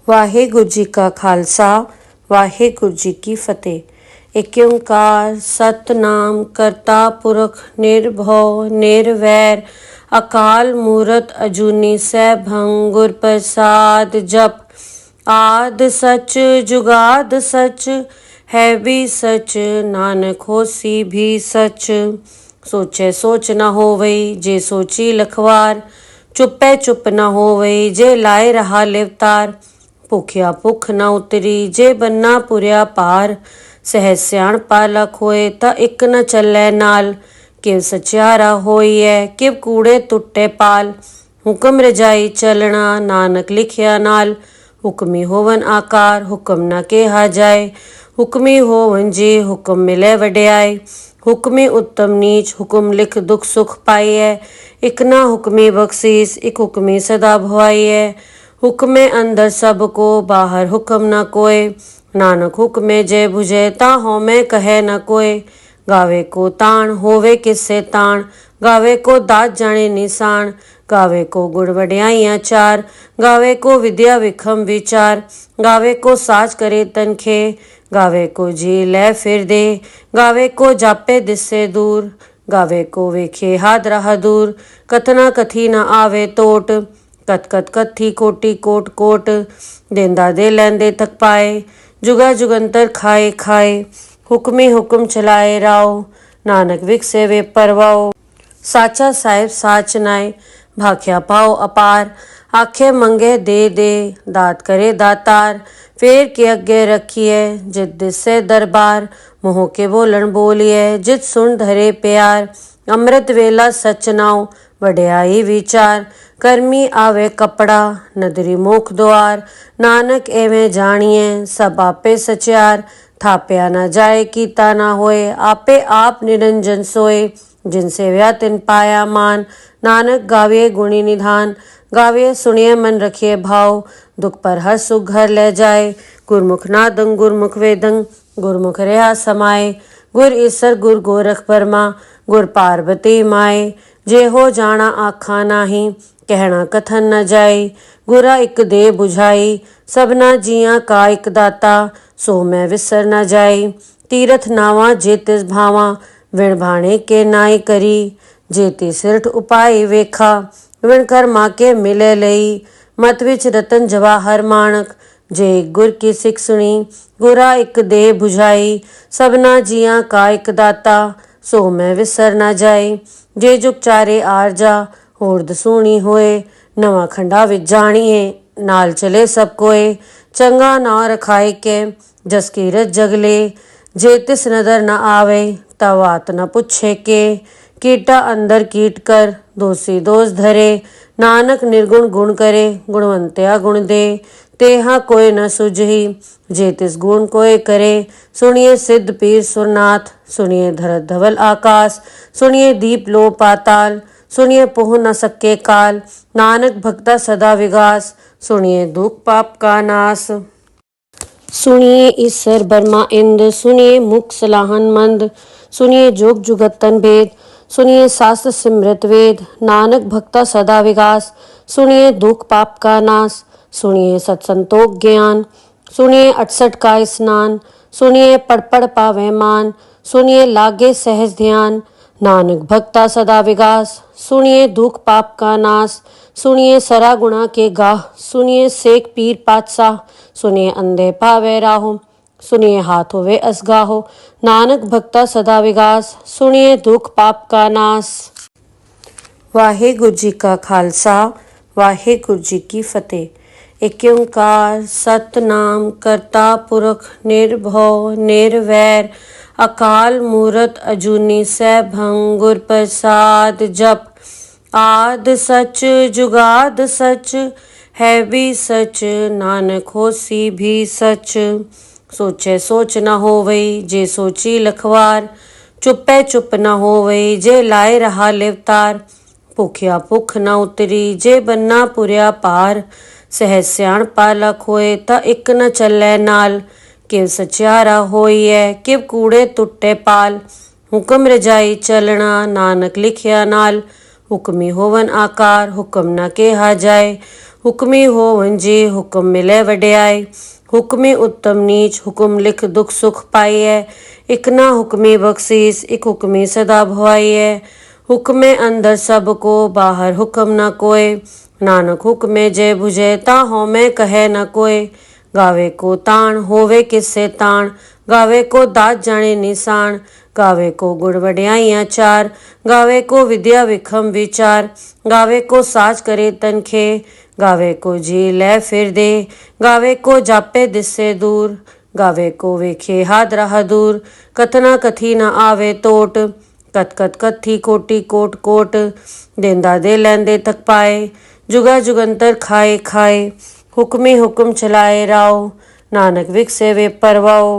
ਵਾਹਿਗੁਰੂ ਜੀ ਕਾ ਖਾਲਸਾ ਵਾਹਿਗੁਰੂ ਜੀ ਕੀ ਫਤਿਹ। ਏਕ ਓੰਕਾਰ ਸਤਨਾਮ ਕਰਤਾ ਪੁਰਖ ਨਿਰਭਉ ਨਿਰਵੈਰ ਅਕਾਲ ਮੂਰਤ ਅਜੂਨੀ ਸੈਭੰ ਗੁਰ ਪ੍ਰਸਾਦ ਜਪ। ਆਦ ਸਚ ਜੁਗਾਦ ਸਚ ਹੈ ਵੀ ਸਚ ਨਾਨਕ ਹੋਸੀ ਵੀ ਸਚ। ਸੋਚੈ ਸੋਚ ਨਾ ਹੋਵਈ ਜੇ ਸੋਚੀ ਲਖਵਾਰ ਚੁੱਪੈ ਚੁੱਪ ਨਾ ਹੋਵਈ ਜੇ ਲਾਏ ਰਹਾ ਲਿਵਤਾਰ। ਭੁਖਿਆ ਭੁੱਖ ਨਾ ਉਤਰੀ ਜੇ ਬੰਨਾ ਪੁਰਿਆ ਪਾਰ। ਸਹਿ ਸਿਆਣਪਾ ਲਖ ਹੋਏ ਤਾਂ ਇੱਕ ਨ ਚੱਲੈ ਨਾਲ। ਕਿਵ ਸਚਿਆਰਾ ਹੋਈਐ ਕਿਵ ਕੂੜੇ ਟੁੱਟੇ ਪਾਲ। ਹੁਕਮ ਰਜਾਈ ਚੱਲਣਾ ਨਾਨਕ ਲਿਖਿਆ ਨਾਲ। ਹੁਕਮੀ ਹੋਵਨ ਆਕਾਰ ਹੁਕਮ ਨਾ ਕਿਹਾ ਜਾਏ। ਹੁਕਮੀ ਹੋਵਨ ਜੀ ਹੁਕਮ ਮਿਲੇ ਵਡਿਆਈ। ਹੁਕਮੀ ਉੱਤਮ ਨੀਚ ਹੁਕਮ ਲਿਖ ਦੁਖ ਸੁਖ ਪਾਈਐ। ਇਕ ਨਾ ਹੁਕਮੀ ਬਖਸ਼ੀਸ ਇਕ ਹੁਕਮੀ ਸਦਾ ਭਵਾਈਐ। ਹੁਕਮੇ ਅੰਦਰ ਸਭ ਕੋ ਬਾਹਰ ਹੁਕਮ ਨਾ ਕੋਏ। ਨਾਨਕ ਹੁਕਮੇ ਜੇ ਬੁਝੇ ਤਾਂ ਹਉਮੈ ਕਹੈ ਨ ਕੋਏ। ਗਾਵੇ ਕੋ ਤਾਣ ਹੋਵੇ ਕਿਸੇ ਤਾਣ ਗਾਵੇ ਕੋ ਦਾਤ ਜਾਣੇ ਨਿਸ਼ਾਨ। ਗਾਵੇ ਕੋ ਗੁਣ ਵਡਿਆਈਆਂ ਚਾਰ ਗਾਵੇ ਕੋ ਵਿਦਿਆ ਵਿਖਮ ਵਿਚਾਰ। ਗਾਵੇ ਕੋ ਸਾਚ ਕਰੇ ਤਨਖੇ ਗਾਵੇ ਕੋ ਜੀ ਲੈ ਫਿਰ ਦੇ। ਗਾਵੇ ਕੋ ਜਾਪੇ ਦਿਸੇ ਦੂਰ ਗਾਵੇ ਕੋ ਵੇਖੇ ਹਾਦਰਾ ਹਦੂਰ। ਕਥਨਾ ਕਥੀ ਨ ਆਵੇ ਟੋਟ ਕਥ ਕਥ ਕਥੀ ਕੋਟੀ ਕੋਟ ਕੋਟ। ਦੇਂਦਾ ਦੇ ਲੈਂਦੇ ਥਕ ਪਾਏ ਜੁਗਾ ਜੁਗੰਤਰ ਖਾਏ ਖਾਏ। ਹੁਕਮੀ ਹੁਕਮ ਚਲਾਏ ਰਾਓ ਨਾਨਕ ਵਿਖਸੇ ਵੇ ਪਰਵਾਓ। ਸਾਚਾ ਸਾਹਿਬ ਸਾਚ ਨਾਏ ਭਾਖਿਆ ਪਾਓ ਅਪਾਰ। ਆਖੇ ਮੰਗੇ ਦੇ ਦਾਤ ਕਰੇ ਦਾਤਾਰ। ਫੇਰ ਕੇ ਅੱਗੇ ਰੱਖੀਐ ਜਿਤ ਦਿਸੇ ਦਰਬਾਰ। ਮੋਹ ਕੇ ਬੋਲਣ ਬੋਲੀਐ ਜਿਤ ਸੁਣ ਧਰੇ ਪਿਆਰ। ਅੰਮ੍ਰਿਤ ਵੇਲਾ ਸਚ ਨਾਉ ਵਡਿਆਈ ਵਿਚਾਰ। ਕਰਮੀ ਆਵੇ ਕਪੜਾ ਨਦਰੀ ਮੋਖ ਦੁਆਰ। ਨਾਨਕ ਐਵੇਂ ਜਾਣੀਐ ਸਭ ਆਪੇ ਸਚਿਆਰ। ਥਾਪਿਆ ਨਾ ਜਾਏ ਕੀਤਾ ਨਾ ਹੋਏ ਆਪੇ ਆਪ ਨਿਰੰਜਨ ਸੋਏ। ਜਿਨ ਸੇਵਿਆ ਤਿਨ ਪਾਇਆ ਮਾਨ ਨਾਨਕ ਗਾਵੀਏ ਗੁਣੀ ਨਿਧਾਨ। ਗਾਵੀਏ ਸੁਣੀਏ ਮਨ ਰਖੀਏ ਭਾਉ ਦੁਖ ਪਰ ਹਰ ਸੁਖ ਘਰ ਲੈ ਜਾਏ। ਗੁਰਮੁਖ ਨਾਦੰ ਗੁਰਮੁਖ ਵੇਦੰ ਗੁਰਮੁਖ ਰਿਹਾ ਸਮਾਏ। ਗੁਰ ਈਸਰ ਗੁਰ ਗੋਰਖ ਬਰਮਾ ਗੁਰ ਪਾਰਬਤੀ ਮਾਏ। ਜੇ ਹੋ ਜਾਣਾ ਆਖਾਂ ਨਾਹੀ ਕਹਿਣਾ ਕਥਨ ਨ ਜਾਈ। ਗੁਰਾ ਇੱਕ ਦੇ ਬੁਝਾਈ ਸਭਨਾ ਜੀਆਂ ਕਾ ਇੱਕ ਦਾਤਾ ਸੋ ਮੈਂ ਵਿਸਰ ਨ ਜਾਈ। ਤੀਰਥ ਨਾਵਾਂ ਜੇ ਤਿਸ ਭਾਵਾਂ ਵਿਣ ਭਾਣੇ ਕੇ ਨਾਈ ਕਰੀ। ਜੇ ਤੀ ਸਿਰਠ ਉਪਾਈ ਵੇਖਾ ਵਿਣ ਕਰਮਾ ਕੇ ਮਿਲੇ ਲਈ। ਮਤ ਵਿੱਚ ਰਤਨ ਜਵਾਹਰ ਮਾਣਕ ਜੇ ਗੁਰ ਕੀ ਸਿੱਖ ਸੁਣੀ। ਗੁਰਾ ਇੱਕ ਦੇ ਬੁਝਾਈ ਸਭਨਾ ਜੀਆਂ ਕਾ ਇੱਕ ਦਾਤਾ ਸੋ ਮੈਂ ਵਿਸਰ ਨ ਜਾਈ। ਜੇ ਜੁਗ ਚਾਰੇ ਆਰਜਾ ਹੋਰ ਦਸੂਣੀ ਹੋਏ। ਨਵਾਂ ਖੰਡਾ ਵਿੱਚ ਜਾਣੀਏ ਨਾਲ ਚਲੇ ਸਭ ਕੋਏ। ਚੰਗਾ ਨਾ ਰਖਾਏ ਕੇ ਜਸ ਕੀਰਤ ਜਗਲੇ। ਜੇ ਤਿਸ ਨਦਰ ਨ ਆਵੇ ਤਾ ਵਾਤ ਨ ਪੁੱਛੇ ਕੇ। ਕੀਟਾ ਅੰਦਰ ਕੀਟ ਕਰ ਦੋਸੀ ਦੋਸ ਧਰੇ। ਨਾਨਕ ਨਿਰਗੁਣ ਗੁਣ ਕਰੇ ਗੁਣਵੰਤਿਆ ਗੁਣ ਦੇ। ਤੇਹਾ ਕੋਈ ਨ ਸੁਝਈ ਜੇ ਤਿਸ ਗੁਣ ਕੋਏ ਕਰੇ। ਸੁਣੀਏ ਸਿੱਧ ਪੀਰ ਸੁਰਨਾਥ ਸੁਣੀਏ ਧਰਤ ਧਵਲ ਆਕਾਸ। ਸੁਣੀਏ ਦੀਪ ਲੋ ਪਾਤਾਲ ਸੁਣੀਏ ਪਹੁ ਨ ਸਕੇ ਕਾਲ। ਨਾਨਕ ਭਗਤਾ ਸਦਾ ਵਿਗਾਸ ਸੁਣੀਏ ਦੁਖ ਪਾਪ ਕਾ ਨਾਸ। ਸੁਣੀਏ ਈਸਰ ਬਰਮਾ ਇੰਦ ਸੁਣੀਏ ਮੁਖ ਸਲਾਹਨ ਮੰਦ। ਸੁਣੀਏ ਜੁਗ ਜੁਗਤਨ ਭੇਦ ਸੁਣੀਏ शास्त्र सिमरत वेद। नानक भक्ता सदा विगास सुनिए दुख पाप का नाश। सुनिए सत्संतोख ज्ञान सुनिए 68 का स्नान। सुनिए पढ़ पढ़ पावे मान सुनिए लागे सहज ध्यान। नानक भक्ता सदा विगास सुनिए दुख पाप का नाश। सुनिए सरा गुणा के गाह सुनिए शेख पीर पातशाह। सुनिए अंधे पावे राहो सुनिए हाथ होवे असगाहो। नानक भक्ता सदा विगास सुनिए दुख पाप का नाश। ਵਾਹਿਗੁਰੂ ਜੀ ਕਾ ਖਾਲਸਾ ਵਾਹਿਗੁਰੂ ਜੀ ਕੀ ਫਤਿਹ। ਏਕ ਓੰਕਾਰ ਸਤਨਾਮ ਕਰਤਾ ਪੁਰਖ ਨਿਰਭਉ ਨਿਰਵੈਰ ਅਕਾਲ ਮੂਰਤ ਅਜੂਨੀ ਸੈਭੰ ਗੁਰ ਪ੍ਰਸਾਦ ਜਪ। ਆਦ ਸਚ ਜੁਗਾਦ ਸਚ ਹੈ ਵੀ ਸਚ ਨਾਨਕ ਹੋਸੀ ਵੀ ਸਚ। ਸੋਚੈ ਸੋਚ ਨਾ ਹੋਵਈ ਜੇ ਸੋਚੀ ਲਖਵਾਰ। ਚੁੱਪੈ ਚੁੱਪ ਨਾ ਹੋਵਈ ਜੇ ਲਾਏ ਰਹਾ ਲਿਵਤਾਰ। ਭੁਖਿਆ ਭੁੱਖ ਨਾ ਉਤਰੀ ਜੇ ਬੰਨਾ ਪੁਰਿਆ ਪਾਰ। ਸਹਿ ਸਿਆਣਪਾ ਲਖ ਹੋਏ ਤਾਂ ਇੱਕ ਨ ਚੱਲੈ ਨਾਲ। ਕਿਵ ਸਚਿਆਰਾ ਹੋਈਐ ਕਿਵ ਕੂੜੇ ਟੁੱਟੇ ਪਾਲ। ਹੁਕਮ ਰਜਾਈ ਚੱਲਣਾ ਨਾਨਕ ਲਿਖਿਆ ਨਾਲ। ਹੁਕਮੀ ਹੋਵਨ ਆਕਾਰ ਹੁਕਮ ਨਾ ਕਿਹਾ ਜਾਏ। हुक्मी हो वंजे हुक्म मिले वड्याई। हुक्मी उत्तम नीच हुक्म लिख दुख सुख पाइए। इक ना हुक्मी बख्शीस इक हुक्मी सदा भवाइए। हुक्मे अंदर सबको बाहर हुक्म न कोय। नानक हुक्मे जय बुझे ता होमे कहे न कोय। गावे को ताण होवे किससे ताण। गावे को दात जाने निशान। गावे को गुण वड्याइयां चार। गावे को विद्या विखम विचार। गावे को साज करे तनखे। गावे को जी ले फिर दे। गावे को जापे दिससे दूर। गावे को वेखे हाथ राह दूर। कथना कथी न आवे टोट। कत कत कथी कोटि कोट कोट। देंदा दे लैंदे तक पाए। जुगा जुगंतर खाए खाए। हुक्मी हुक्म चलाए राव। नानक विकसे वे परवाओ।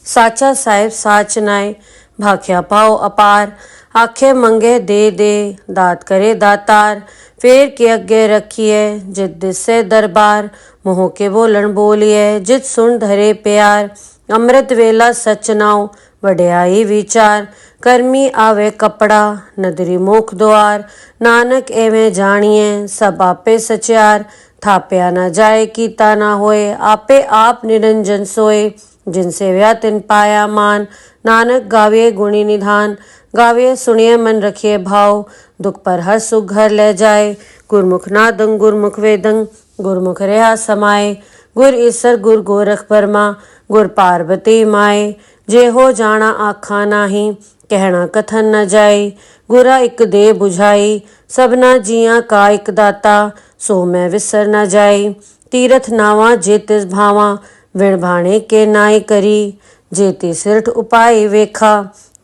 साचा साहिब साच नाय। भाख्या पाओ अपार। आखे मंगे दे दात करे दातार। फेर के अगे रखिए जित दिसे दरबार। मोह के बोलन बोलिए जित सुन धरे प्यार। अमृत वेला सच नाव वड्याई विचार। कर्मी आवे कपड़ा नदरी मुख द्वार। नानक एवें जानिए सब आपे सचार। थाप्या न जाए कीता ना होए। आपे आप निरंजन सोए। जिनसे व्या तिन पाया मान। नानक गाविए गुणी निधान। गाविए सुनिए मन रखिए भाव। दुख पर हर सुख घर ले जाए। गुरमुख नादंग गुरमुख वेदंग। गुरमुख रहा समाए। गुर ईसर गुर गोरख बर्मा। गुर पार्वती माए। जे हो जाना आखा नाही। कहना कथन न जाए। गुरा इक दे बुझाई। सबना जिया का इक दाता। सो मैं विसर न जाए। तीरथ नावा जे तिस भावा। विण भाणे के नाई करी। जेती सिरठ उपाय वेखा।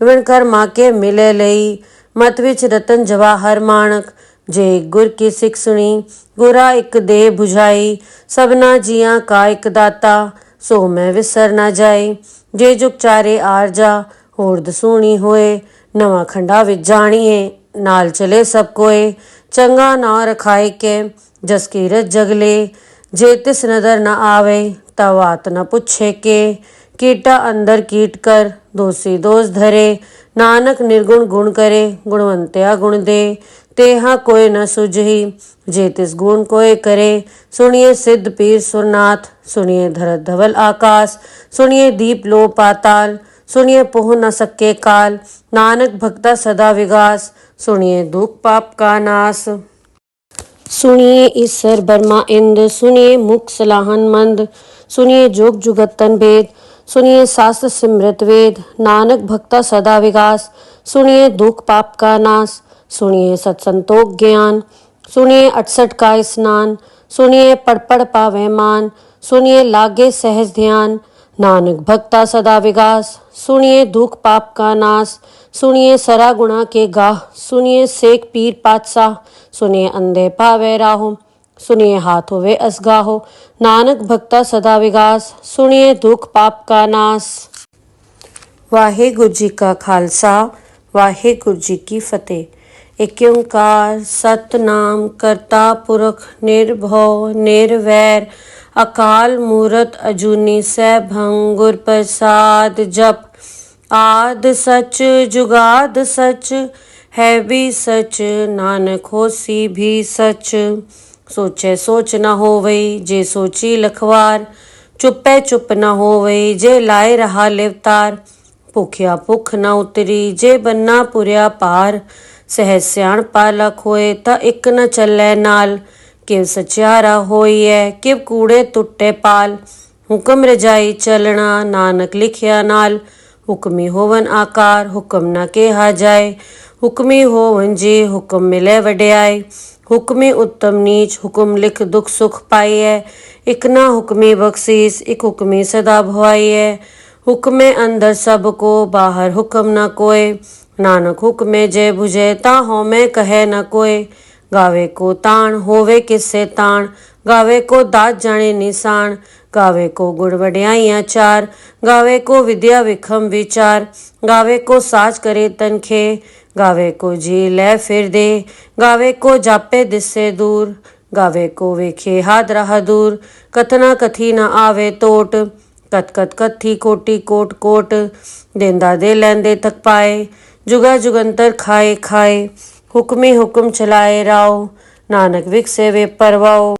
विण कर्मा के मिले लई। मत विच रतन जवाहर माणक। जे गुर की सिख सुनी। गुरा इक दे बुझाई। सबना जिया का इक दाता। सो मैं विसर न जाए। जे जुग चारे आरजा। होर दसूणी होए। नवा खंडा विच जानिए। नाल चले सब कोए। चंगा ना रखाए के। जस कीरत जगले। जे तिस नदर न आवे। तवात न पुछे के। कीटा अंदर कीट कर। दोषी दोष धरे। नानक निर्गुण गुण करे। गुणवंत्या गुण दे। तेहा कोय न सुझही। जे तिस गुण कोय करे। सुनिए सिद्ध पीर सुरनाथ। सुनिए धरत धवल आकाश। सुनिए दीप लो पाताल। सुनिए पोह न सके काल। नानक भक्ता सदा विगास। सुनिए दुख पाप का नाश। सुनिए ईसर बर्मा इंद। सुनिए मुख सलाहन मंद। सुनिए जोग जुगत तन भेद। सुनिए शास्त्र सिमृत वेद। नानक भक्ता सदा विगास। सुनिए दुख पाप का नाश। सुनिए सत्संतोख ज्ञान। सुनिए 68 का स्नान। सुनिए पढ़ पढ़ पावे मान। सुनिए लागे सहज ध्यान। नानक भक्ता सदा विगास। सुनिए दुख पाप का नाश। सुनिए सरा गुणा के गाह। सुनिए सेक पीर पातशाह। सुनिए अंधे पावे राहो। सुनिए हाथ होवे असगाहो। नानक भक्ता सदा विगास। सुनिए दुख पाप का नाश। वाहेगुरु जी का खालसा वाहेगुरु जी की फतेह। एक ओंकार सतनाम करता पुरख निर्भव निर्वैर अकाल मूरत अजूनी सैभं गुर प्रसाद जप। आद सच जुगाद सच है भी सच नानक होसी भी सच। सोचे सोच न होवई जे सोची लखवार। चुपे चुप न होवई जे लाए रहा लिवतार। भुखिया भुख न उतरी जे बन्ना पुरिया पार। सहज सियाणपा लख होए ता इक न चलै नाल। किव सचियारा होइए किव कूड़े टुटे पाल। हुक्म रजाई चलना नानक लिखिया नाल। हुक्मी होवन आकार हुक्म न केहा जाए। हुक्मी होवन जे हुक्म मिले वड्याई। हुक्मी उत्तम नीच हुक्म लिख दुख सुख पाइए। इक ना हुक्मी बख्शीस इक हुक्मी सदा भवाइए। हुक्मे अंदर सबको बाहर हुक्म न कोय। नानक हुक्मे जय बुझे ता होमे कहे न कोय। गावे को ताण होवे किससे ताण। गावे को दात जाने निशान। गावे को गुण वड्याइयां चार। गावे को विद्या विखम विचार। गावे को साज करे तनखे। गावे को जी ले फिर दे। गावे को जापे दिससे दूर। गावे को वेखे हाथ राह दूर। कथना कथी न आवे टोट। कत कत कथी कोटि कोट कोट। देंदा दे लैंदे तक पाए। जुगा जुगंतर खाए खाए। हुक्मी हुक्म चलाए राव। नानक विकसे वे परवाओ।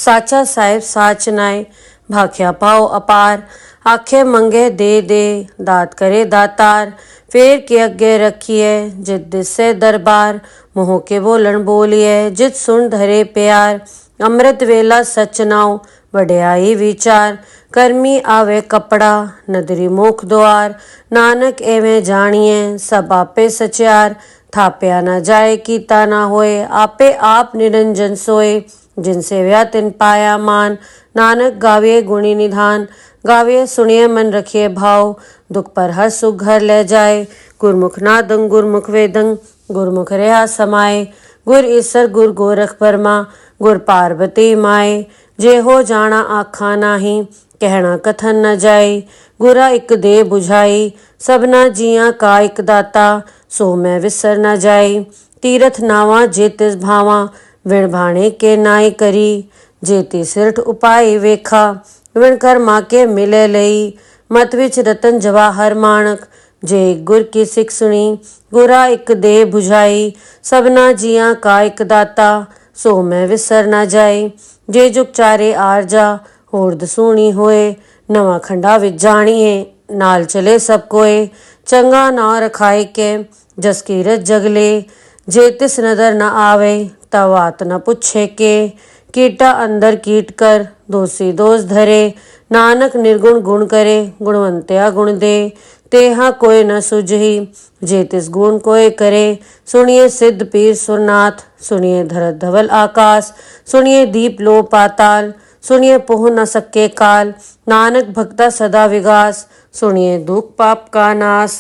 साचा साहिब साच नाय, भाख्या पाओ अपार, आखे मंगे दे दात करे दातार, फेर के अगे रखिए जित दिसे दरबार, मोह के बोलन बोलिए जित सुन धरे प्यार, अमृत वेला सच नाव वड्याई विचार, कर्मी आवे कपड़ा नदरी मुख द्वार, नानक एवें जानिए सब आपे सचार, थाप्या न जाए कीता ना होए, आपे आप निरंजन सोए, जिनसे व्या तिन पाया मान, नानक गाविए गुणी निधान, गाविए सुनिए मन रखिए भाव, दुख पर हर सुख घर ले जाए, गुरमुख नादं गुरमुख वेदं, गुरमुख रहा समाए, गुर ईसर गुर गोरख परमा, गुर पार्वती माए, जे हो जाना आखा नाही, कहना कथन न जाए, गुरा इक दे बुझाई, सबना जिया का इक दाता, सो मैं विसर न जाए, तीरथ नावा जे तिस भावा, विण भाणे के नाई करी, जेती सिरठ उपाय वेखा, विण कर्मा के मिले लई, मत विच रतन जवाहर माणक, जे गुर की सिख सुनी, गुरा इक दे बुझाई, सबना जिया का इक दाता, सो मैं विसर न जाए, जे जुग चारे आरजा, होर दसूणी होए, नवा खंडा विच जाणिए, नाल चले सब कोए, चंगा ना रखाए के, जस कीरत जगले, जे तिस नदर न आवे, तवात न पुछे के, कीटा अंदर कीट कर, दोषी दोष धरे, नानक निर्गुण गुण करे, गुणवंत्या गुण दे, तेहा कोई न सुझही, जे तिस गुण कोय करे, सुनिए सिद्ध पीर सुरनाथ, सुनिए धरत धवल आकाश, सुनिए दीप लो पाताल, सुनिए पोह न सके काल, नानक भक्ता सदा विगास, सुनिए दुख पाप का नाश।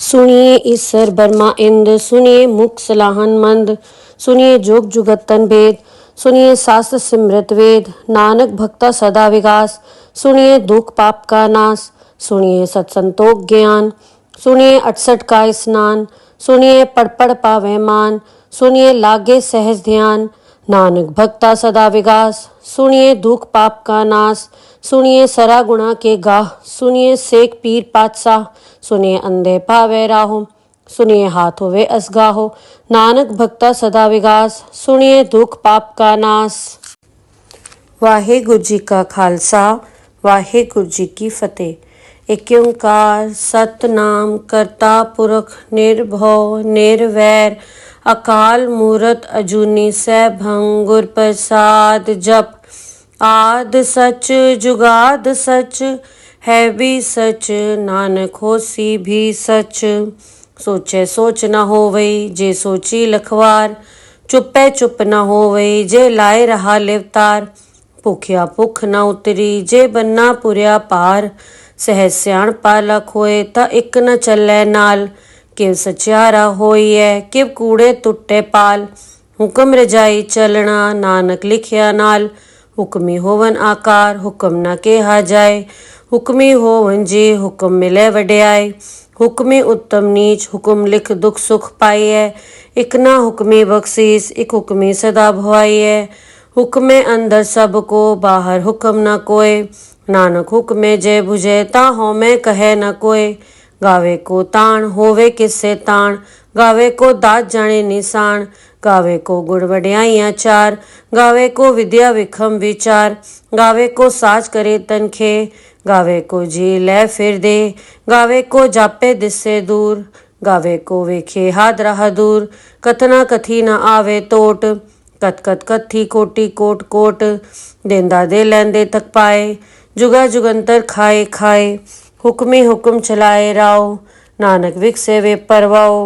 सुनिए ईसर बर्मा इंद, सुनिए मुख सलाहन मंद, सुनिए जोग जुगतन भेद, सुनिए शास्त्र सिमृत वेद, नानक भक्ता सदा विगास, सुनिए दुख पाप का नाश, सुनिए सत्संतोख ज्ञान, सुनिए 68 का स्नान, सुनिए पढ़ पढ़ पावे मान, सुनिए लागे सहज ध्यान, नानक भक्ता सदा विगास, सुनिए दुख पाप का नाश, सुनिए सरा गुणा के गाह, सुनिए सेक पीर पातशाह, सुनिए अंधे पावे राहो, सुनिए हाथ होवे असगाहो, नानक भक्ता सदा विगास, सुनिए दुख पाप का नाश। वाहेगुरु जी का खालसा, वाहेगुरु जी की फतेह। एक ओंकार सतनाम करता पुरख निर्भव निर्वैर, अकाल मूरत अजूनी सैभं, गुर प्रसाद जप। आद सच जुगाद सच, है भी सच, नानक होसी भी सच। सोचे सोच न होवई, जे सोची लखवार, चुपे चुप न होवई, जे लाए रहा लिवतार। भुखिया भुख न उतरी, जे बन्ना पुरिया पार। सहज सियाणपा लख होए, ता इक न चलै नाल। किव सचियारा होइए, किव कूड़े टुटे पाल। हुक्म रजाई चलना, नानक लिखिया नाल। हुक्मी होवन आकार, हुक्म न केहा जाए। हुक्मी होवन जी, हुक्म मिले वड्याई। हुक्मी उत्तम नीच, हुक्म लिख दुख सुख पाइए। इक ना हुक्मी बख्शीस, इक हुक्मी सदा भवाइए। हुक्मे अंदर सबको, बाहर हुक्म न कोय। नानक हुक्मे जय बुझे, ता होमे कहे न कोय। गावे को ताण, होवे किससे ताण। गावे को दात जाने निशान। गावे को गुण वड्याइयां चार। गावे को विद्या विखम विचार। गावे को साज करे तनखे। गावे को जी ले फिर दे। गावे को जापे दिसे दूर। गावे को वेखे हाथ रहा दूर। कथना कथी न आवे टोट। कत कत कथी कोटि कोट कोट। देंदा दे लैंदे तक पाए। जुगा जुगंतर खाए खाए। हुक्मी हुक्म चलाए राव। नानक विकसे वे परवाओ।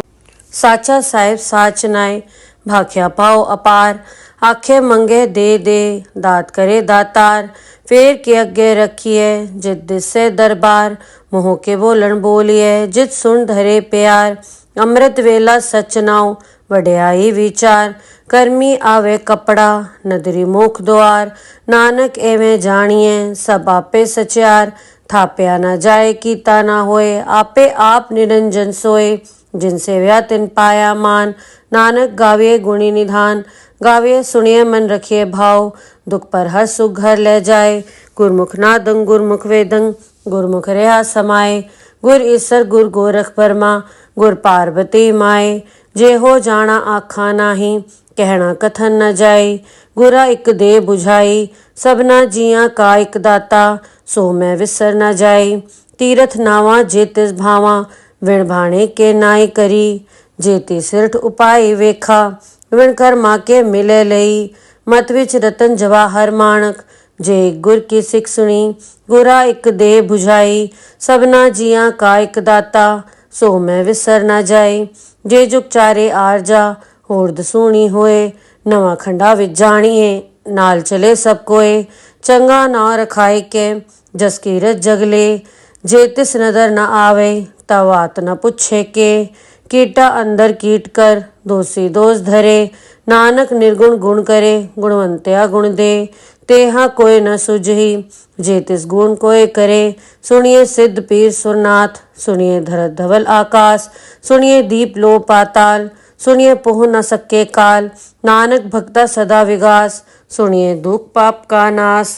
साचा साहिब साच नाय, भाख्या पाओ अपार। आखे मंगे दे दात करे दातार। फेर के अगे रखिए जित दिसे दरबार। मोह के बोलन बोलिए जित सुन धरे प्यार। अमृत वेला सच नाव वड्याई विचार। कर्मी आवे कपड़ा नदरी मुख द्वार। नानक एवें जानिए सब आपे सचार। थाप्या न जाए कीता ना होए। आपे आप निरंजन सोए। जिनसे व्या तिन पाया मान। नानक गाविए गुणी निधान। गाविए सुनिए मन रखिए भाव। दुख पर हर सुख घर ले जाए। गुरमुख नादं गुरमुख वेदं, गुरमुख रहा समाए। गुर ईसर गुर गोरख परमा, गुर पार्वती माए। जे हो जाना आखा नाही, कहना कथन न जाए। गुरा एक दे बुझाई सबना जिया का एक दाता, सो मैं विसर न जाए। तीरथ नावा जे तिस भावा, विण भाणे के नाई करी। जेती सिरठ उपाय वेखा, विण कर्मा के मिले लई। मत विच रतन जवाहर माणक, जे गुर की सिख सुनी। गुरा एक दे बुझाई सबना जिया का एक दाता, सो मैं विसर न जाए। जे जुग चारे आरजा, होर दसूणी होए। नवा खंडा विच जाणीए, नाल चले सब कोए। चंगा ना रखाए के, जस कीरत जगले। जे तिस नदर न आवे, तवात न पुछे के। कीटा अंदर कीट कर, दोषी दोष धरे। नानक निर्गुण गुण करे, गुणवंत्या गुण दे। तेहा कोय न सुझही, जे तिस गुण कोय करे। सुनिए सिद्ध पीर सुरनाथ, सुनिए धरत धवल आकाश। सुनिए दीप लो पाताल, सुनिए पोह न सके काल। नानक भक्ता सदा विगास, सुनिए दुख पाप का नाश।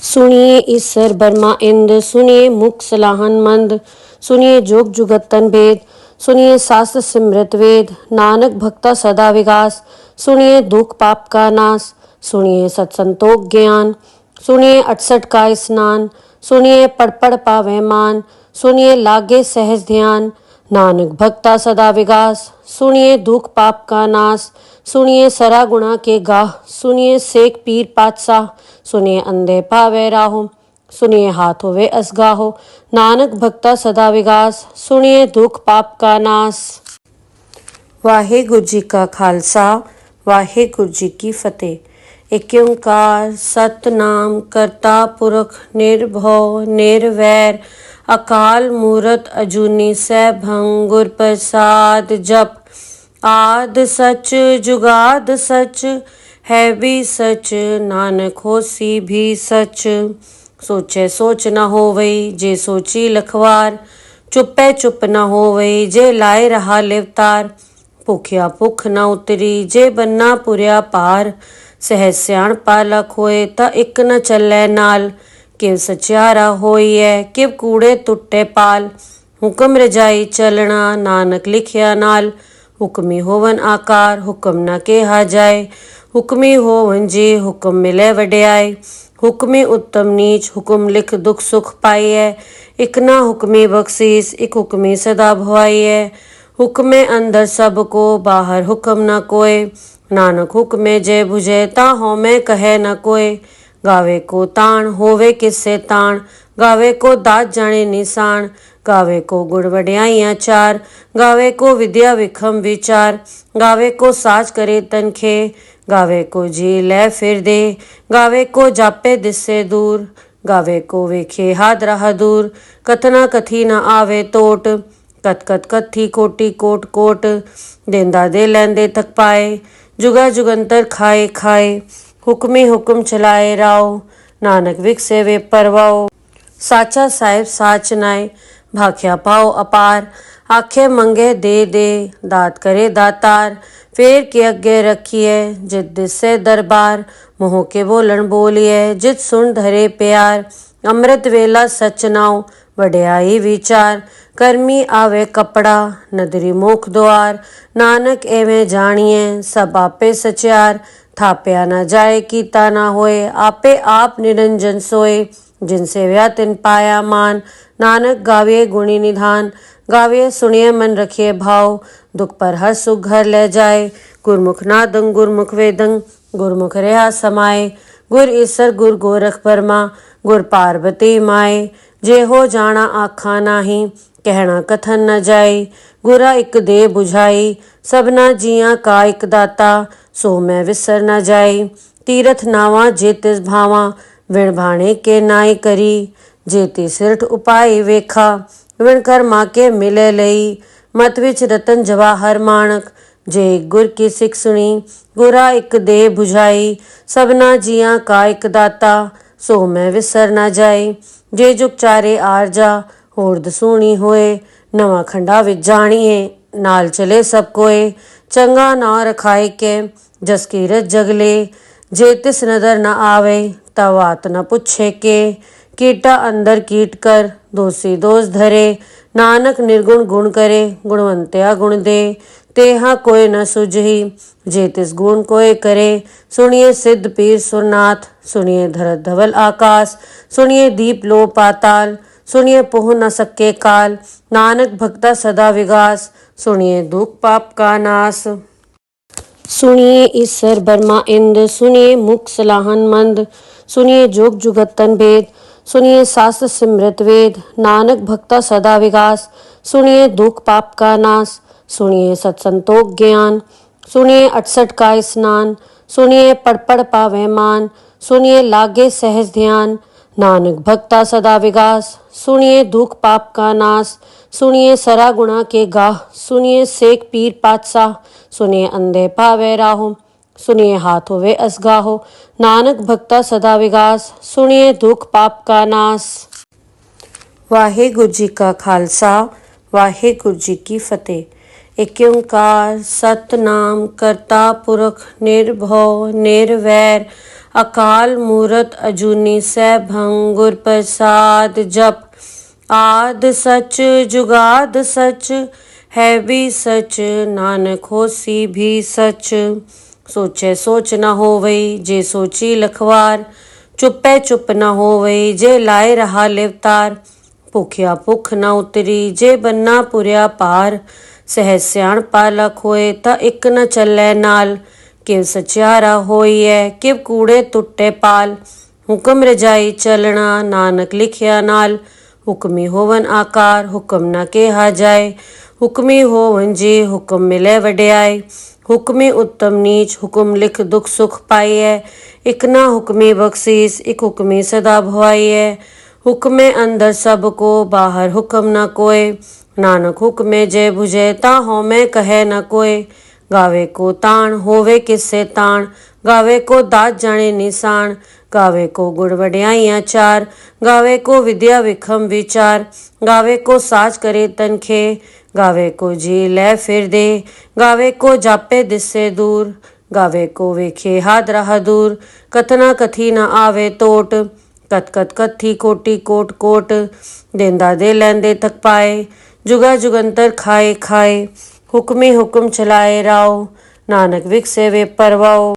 सुनिए ईश्वर बर्मा इंद, सुनिए मुख सलाहन मंद। सुनिए जोग जुगतन भेद, सुनिए शास्त्र सिमृत वेद। नानक भक्ता सदा विगास, सुनिए दुख पाप का नाश। सुनिए सत्संतोख ज्ञान, सुनिए 68 का स्नान। सुनिए पढ़ पढ़ पावे मान, सुनिए लागे सहज ध्यान। नानक भक्ता सदा विगास, सुनिए दुख पाप का नाश। सुनिए सरा गुणा के गाह, सुनिए सेक पीर पातशाह। सुनिए अंधे पावे राहो, सुनिए हाथ होवे असगाहो। नानक भक्ता सदा विगास, सुनिए दुख पाप का नाश। वाहेगुरु जी का खालसा, वाहेगुरु जी की फतेह। एक ओंकार सतनाम करता पुरख निर्भव निर्वैर। अकाल मूरत अजूनी सैभं गुर प्रसाद जप। आद सच जुगाद सच, है भी सच नानक होसी भी सच। सोचे सोच न होवई, जे सोची लखवार। चुपे चुप न होवई, जे लाए रहा लिवतार। भुखिया भुख न उतरी, जे बन्ना पुरिया पार। सहज सियाण पालक होए, ता इक न चलै नाल। किव सचियारा होइए, किव कूड़े टुटे पाल। हुक्म रजाई चलना, नानक लिखिया नाल। हुक्मी होवन आकार, हुक्म न केहा जाए। हुक्मी होवन जी, हुक्म मिले वड्याई। हुक्मी उत्तम नीच, हुक्म लिख दुख सुख पाइए। इक ना हुक्मी बख्शीस, इक हुक्मी सदा भवाइए। हुक्मे अंदर सबको, बाहर हुक्म न कोय। नानक हुक्मे जय बुझे, ता होमे कहे न कोय। गावे को ताण, होवे किससे ताण। गावे को दात जाने निशान। गावे को गुण वड्याइयां चार। गावे को विद्या विखम विचार। गावे को साज करे तनखे। गावे को जी ले फिर दे। गावे को जापे दिससे दूर। गावे को वेखे हाथ राह दूर। कथना कथी न आवे टोट। कत कत कथी कोटि कोट कोट। देंदा दे लैंदे थक पाए। जुगा जुगंतर खाए खाए। हुक्मी हुक्म चलाए राव। नानक विकसे वे परवाओ। साचा साहिब साच नाय, भाख्या पाओ अपार। आखे मंगे दे दे, दात करे दातार। फेर के अगे रखिए, जित दिसे दरबार। मोह के बोलन बोलिए, जित सुन धरे प्यार। अमृत वेला सच नाव, वड्याई विचार। कर्मी आवे कपड़ा, नदरी मोख द्वार। नानक एवें जानिए, सब आपे सचियार। थाप्या न जाए कीता न होए, आपे आप निरंजन सोए। जिनसे व्या तिन पाया मान। नानक गाविए गुणी निधान। गाविए सुनिए मन रखिए भाव। दुख पर हर सुख घर ले जाए। गुरमुख नादं गुरमुख वेदं, गुरमुख रहा समाए। गुर ईसर गुर गोरख बर्मा, गुर पार्वती माए। जे हो जाना आखा नाही, कहना कथन न जाए। गुरा एक दे बुझाई सबना जिया का एक दाता, सो मैं विसर न जाए। तीरथ नावा जे तिस भावा, विण भाणे के नाई करी। जेती सिरठ उपाय वेखा, विण कर्मा के मिले लई। मत विच रतन जवाहर माणक, जे गुर की सिख सुनी। गुरा एक दे बुझाई सबना जिया का एक दाता, सो मैं विसर न जाए। जे जुग चारे आरजा, होर दसूणी होए। नवा खंडा विच जाणीए, नाल चले सब कोए। चंगा ना रखाए के, जस कीरत जगले। जे तिस नदर न आवे, तवात न पुछे के। कीटा अंदर कीट कर, दोषी दोष धरे। नानक निर्गुण गुण करे, गुणवंत्या गुण दे। तेहा कोई न सुझही। जे तिस गुण कोय करे, सुनिए सिद्ध पीर सुरनाथ। सुनिए धरत धवल आकाश, सुनिए दीप लो पाताल। सुनिए पोह न सके काल, नानक भक्ता सदा विगास। सुनिए दुख पाप का नाश। सुनिए ईसर बर्मा इंद, सुनिए मुख सलाहन मंद। सुनिए जोग जुगत तन भेद, सुनिए शास्त्र सिमृत वेद। नानक भक्ता सदा विगास, सुनिए दुख पाप का नाश। सुनिए सत्संतोख ज्ञान, सुनिए 68 का स्नान। सुनिए पढ़ पढ़ पावे मान, सुनिए लागे सहज ध्यान। नानक भक्ता सदा विगास, सुनिए दुख पाप का नाश। सुनिए सरा गुणा के गाह, सुनिए सेक पीर पातशाह। सुनिए अंधे पावे राहो, सुनिए हाथ होवे असगाहो। नानक भक्ता सदा विगास, सुनिए दुख पाप का नाश। वाहेगुरु जी का खालसा, वाहेगुरु जी की फतेह। एक ओंकार सतनाम करता पुरख निर्भव निर्वैर अकाल मूरत अजूनी सैभं गुर प्रसाद जप। आद सच जुगाद सच है भी सच, नानक होसी भी सच। सोचे सोच न होवई, जे सोची लखवार। चुपे चुप न होवई, जे लाए रहा लिवतार। भुखिया भुख न उतरी, जे बन्ना पुरिया पार। सहज सियाणपा लख होए, ता इक न चलै नाल। किव सचियारा होइए, किव कूड़े टुटे पाल। हुक्म रजाई चलना, नानक लिखिया नाल। हुक्मी होवन आकार, हुक्म न केहा जाए। हुक्मी होवन जी, हुक्म मिले वड्याई। हुक्मी उत्तम नीच, हुक्म लिख दुख सुख पाइए। इक ना हुक्मी बख्शीस, इक हुक्मी सदा भवाइए। हुक्मे अंदर सबको, बाहर हुक्म न कोय। नानक हुक्मे जय बुझे, ता होमे कहे न कोय। गावे को ताण, होवे किससे ताण। गावे को दात जाने निशान। गावे को गुण वड्याइयां चार। गावे को विद्या विखम विचार। गावे को साज करे तनखे। गावे को जी ले फिर दे। गावे को जापे दिससे दूर। गावे को वेखे हाथ राह दूर। कथना कथी न आवे टोट। कत कत कथी कोटि कोट कोट। देंदा दे लैंदे थक पाए, जुगा जुगंतर खाए खाए। हुक्मी हुक्म चलाए राव, नानक विकसे वे परवाओ।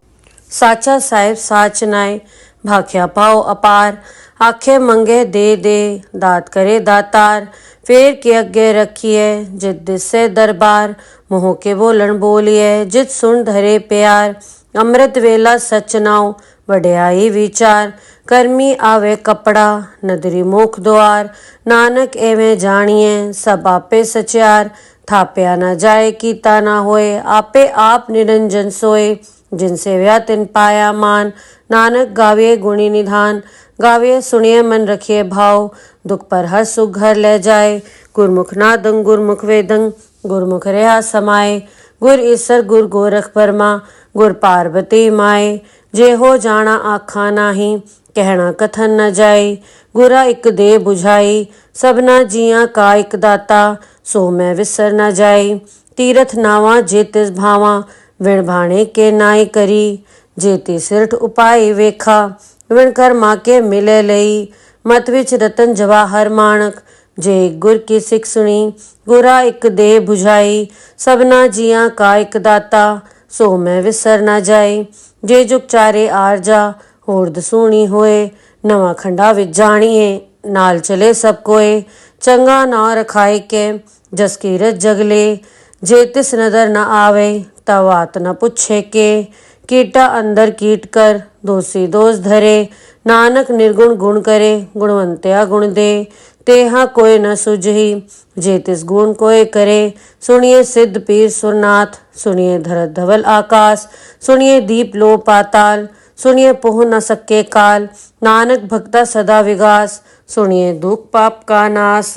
साचा साहिब साच नाय, भाख्या पाओ अपार। आखे मंगे दे दे, दात करे दातार। फेर के अगे रखिए, जित दिसे दरबार। मोह के बोलन बोलिए, जित सुन धरे प्यार। अमृत वेला सच नाव, वड्याई विचार। कर्मी आवे कपड़ा, नदरी मुख द्वार। नानक एवें जानिए, सब आपे सचियार। थाप्या न जाए कीता न होए, आपे आप निरंजन सोए। जिनसे व्या तिन पाया मान, नानक गाविए गुणी निधान। गाविए सुनिए मन रखिए भाव, दुख पर हर सुख घर ले जाए। गुरमुख नादं गुरमुख वेदं, गुरमुख रहा समाए। गुर ईसर गुर गोरख परमा, गुर पार्वती माए। जे हो जाना आखा नाही, कहना कथन न जाए। गुरा इक दे बुझाई, सबना जियां का इक दाता। सो मैं विसर न जाए। तीरथ नावा जे तिस भावा, विण भाणे के नाई करी। जेती सिरठ उपाय वेखा, विण कर्मा के मिले लई। मत विच रतन जवाहर माणक, जे गुर की सिख सुनी। गुरा इक दे बुझाई, सबना जियां का इक दाता। सो मैं विसर न जाए। जे जुग चारे आरजा, होर दसूणी होए। नवा खंडा विच जानिए, नाल चले सब कोए। चंगा नां रखाए के, जस कीरत जगले। जे तिस नदर न आवे, तब बात न पुछे के। कीटा अंदर कीट कर, दोषी दोष धरे। नानक निर्गुण गुण करे, गुणवंत्या गुण दे। तेहा कोय न सुझही, जे तिस गुण कोय करे। सुनिए सिद्ध पीर सुरनाथ, सुनिए धरत धवल आकाश। सुनिए दीप लो पाताल, सुनिए पोह न सके काल। नानक भक्ता सदा विगास, सुनिए दुख पाप का नाश।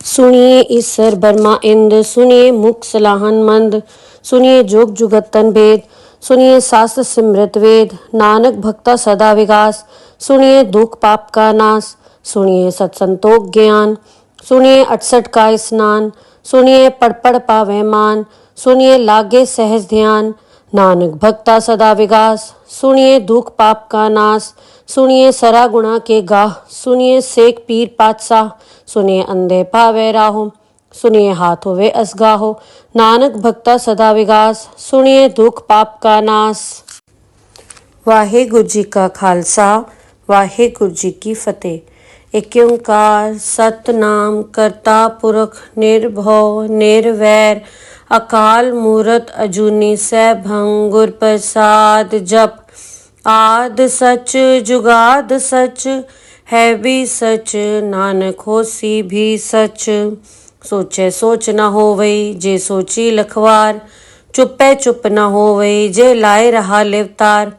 सुनिए ईसर बर्मा इंद, सुनिए मुख सलाहन मंद। सुनिए जोग जुगत तन भेद, सुनिए शास्त्र सिमृत वेद। नानक भक्ता सदा विगास, सुनिए दुख पाप का नाश। सुनिए सत्संतोख ज्ञान, सुनिए 68 का स्नान। सुनिए पढ़ पढ़ पावे मान, सुनिए लागे सहज ध्यान। नानक भक्ता सदा विगास, सुनिए दुख पाप का नाश। सुनिए सरा गुणा के गाह, सुनिए सेक पीर पातशाह। सुनिए अंधे पावे राहो, सुनिए हाथ होवे असगाहो, नानक भक्ता सदा विगास, सुनिए दुख पाप का नाश। वाहेगुरु जी का खालसा, वाहेगुरु जी की फतेह। एक ओंकार सतनाम करता पुरख निर्भव निर्वैर, अकाल मूरत अजूनी सैभं गुर प्रसाद जप। आद सच जुगाद सच है भी सच, नानक होसी भी सच। सोचे सोच न होवई जे सोची लखवार, चुपे चुप न होवई जे लाए रहा लिवतार।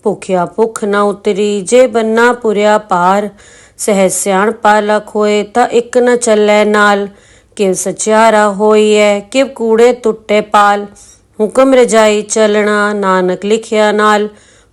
भुखिया भुख न उतरी जे बन्ना पुरिया पार, सहज सियाणपा लख होए ता इक न चलै नाल। किव सचियारा होइए किव कूड़े टुटे पाल, हुक्म रजाई चलना नानक लिखिया नाल।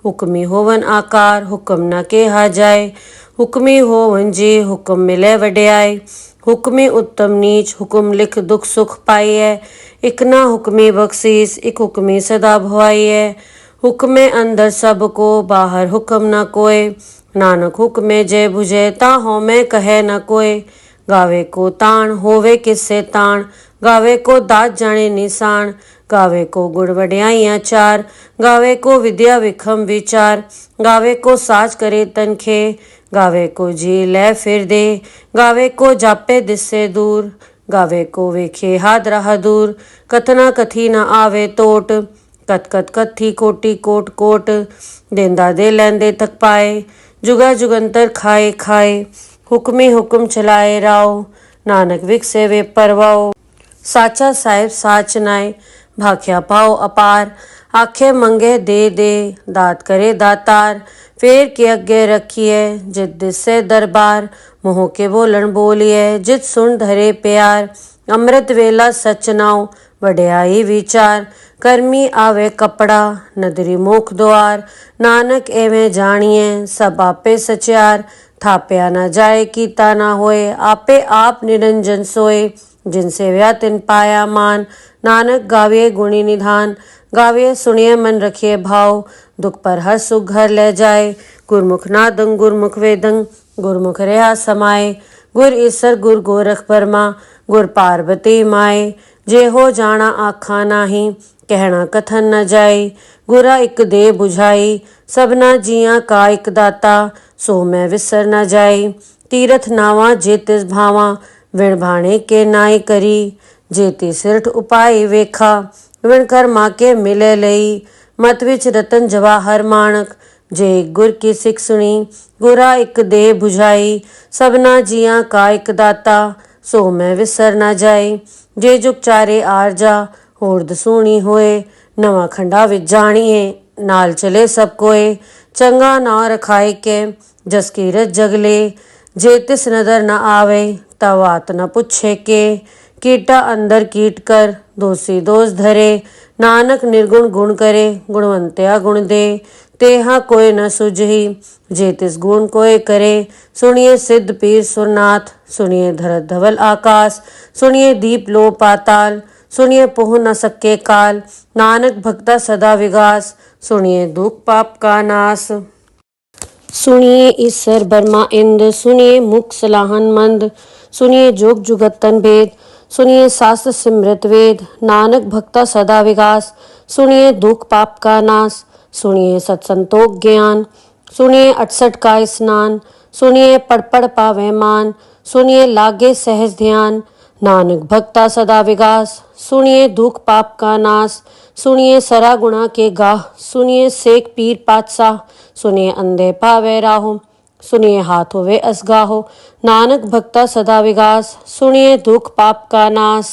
हुक्मी होवन आकार हुक्म न केहा जाए, हुक्मी होवन जी हुक्म मिले वड्याई। हुक्मी उत्तम नीच हुक्म लिख दुख सुख पाइए, इक ना हुक्मी बख्शीस इक हुक्मी सदा भवाइए। हुक्मे अंदर सबको बाहर हुक्म न कोय, नानक हुक्मे जय बुझे ता होमे कहे न कोय। गावे को ताण होवे किससे ताण, गावे को दात जाने निशान। गावे को गुण वड्याइयां चार, गावे को विद्या विखम विचार। गावे को साज करे तनखे, गावे को जी ले फिर दे। गावे को जापे दिससे दूर, गावे को वेखे हाथ रहा दूर। कथना कथी न आवे टोट, कत कत कथी कोटि कोट कोट। देंदा दे लैंदे थक पाए, जुगा जुगंतर खाए खाए। हुक्मी हुक्म चलाए राव, नानक विकसे वे परवाओ। साचा साहिब साच नाय, भाख्या पाओ अपार। आखे मंगे दे दात करे दातार। फेर के अगे रखिए जित दिसे दरबार, मोह के बोलन बोलिए जित सुन धरे प्यार। अमृत वेला सच नाव वड्याई विचार, कर्मी आवे कपड़ा नदरी मुख द्वार। नानक एवें जानिए सब आपे सचियार, थाप्या न जाए कीता न होए आपे आप निरंजन सोए। जिनसे व्या तिन पाया मान, नानक गाविए गुणी निधान। गाविए सुनिए मन रखिए भाव, दुख पर हर सुख घर ले जाए। गुरमुख नादं गुरमुख वेदं, गुरमुख रहा समाए। गुर ईसर गुर गोरख बर्मा, गुर पार्वती माए। जे हो जाना आखा नाही, कहना कथन न जाए। गुरा इक दे बुझाई, सबना जिया का इक दाता। सो मैं विसर न जाए, तीरथ नावा जे तिस भावा। विण भाणे के नाई करी, जेती सिरठ उपाय वेखा। विण कर्मा के मिले लई, मत विच रतन जवाहर माणक। जे गुर की सिख सुनी, गुरा इक दे बुझाई। सबना जिया का इक दाता, सो मैं विसर न जाए। जे जुग चारे आरजा, होर दसूणी होए। नवा खंडा विच जाणिए, नाल चले सब कोए। चंगा नाव रखाए के, जस कीरत जगले। जे तिस नदर न आवे, तवात न पुछे के। कीटा अंदर कीट कर, दोषी दोष धरे। नानक निर्गुण गुण करे, गुणवंत्या गुण दे। तेहा कोय न सुझही, जे तिस गुण कोय करे। सुनिए सिद्ध पीर सुरनाथ, सुनिए धरत धवल आकाश। सुनिए दीप लो पाताल, सुनिए पोह न सके काल। नानक भक्ता सदा विगास, सुनिए दुख पाप का नाश। सुनिए ईसर बर्मा इंद, सुनिए मुख सलाहन मंद। सुनिए जोग जुगतन भेद, सुनिए शास्त्र सिमृत वेद। नानक भक्ता सदा विगास, सुनिए दुख पाप का नाश। सुनिए सत्संतोख ज्ञान, सुनिए 68 का स्नान। सुनिए पढ़ पढ़ पावे मान, सुनिए लागे सहज ध्यान। नानक भक्ता सदा विगास, सुनिए दुख पाप का नाश। सुनिए सरा गुणा के गाह, सुनिए सेक पीर पातशाह। सुनिए अंधे पावे राहो, सुनिए हाथ होवे असगाहो। नानक भक्ता सदा विगास, सुनिए दुख पाप का नाश।